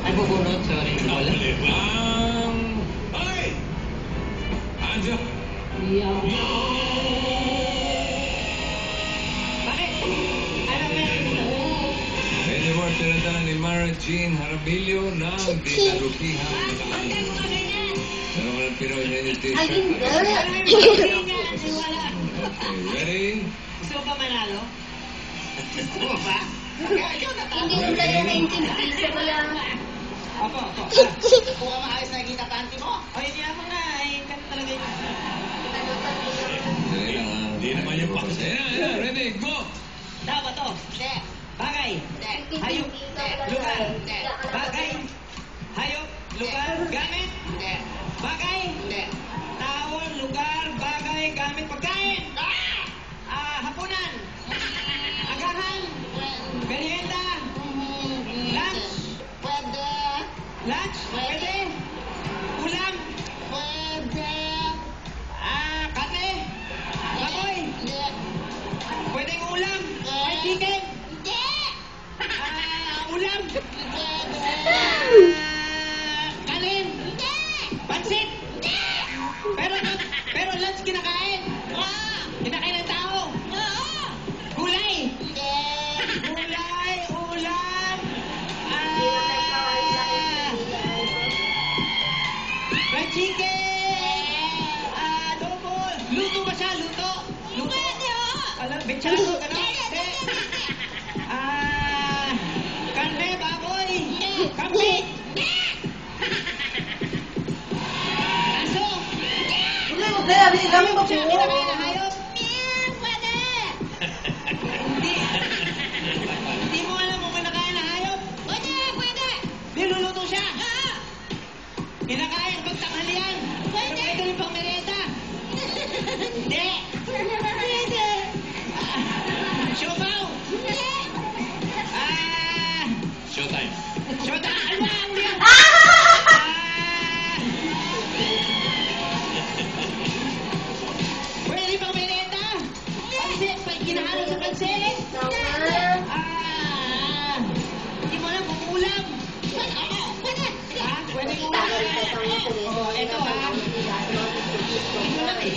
Ay, bubunot, sorry. Wala. Ay! Andiyan! Bakit? Ano meron? Anniversary na ni Mara Jean Harabillo ng Dinalukihan. Pagkay mo nga ganyan. Ano man ang Pinoy na yung t-shirt? Ay, hindi. Ano yung ganyan? Wala. Okay, ready? Gusto mo ba manalo? Gusto mo ba? Ikaw natalo. Hindi mo lang yung naintindihan ko lang. Opo, opo. Kung ka maayos na kita panty mo. O, hindi ako nga. Eh, ganun talaga yun. Dali lang, ha? Hindi naman yung pakit. Ayan, ready, go! Tao ba to? Hindi. Bagay. Hindi. Hayop. Lugar. Hindi. Bagay. Hayop. Lugar. Gamit. Hindi. Bagay. Hindi. Tao, lugar, bagay, gamit, pagkain. Hapunan. Agahan. Merienda. Lunch. Pwede. Lunch. Pwede. Ulam. Pwede. Kate. Baboy. Hindi. Pwedeng ulam. May chicken. Hindi. Ulam. Pwede. Kanin. Hindi. Pansit. Hindi. Pero lunch kinakain. Kinakain ng tao. Gulay. Hindi. Gulay, ulam. Fried chicken. Adobo. Luto ba siya? Luto. Luto. Pwede, oh. Alam, bechado, gano'n? Hindi. Karne, baboy. Kape. Aso. Hayop siya, kinakain ng hayop. Pwede. Hindi mo alam kung kinakain ng hayop. Pwede. Pwede. Niluluto siya. Kinakain pag tanghalian. Pero pwede rin pang merienda. Hindi. Pwede. Siopaw. Showtime. Shota. Alwa, uliyan. Pwede pang merienda. Pansit. Kinahalo sa pansit. Hindi mo alam kung ulam. Pwede. Pwede ulam. Ito, Ito lang eh.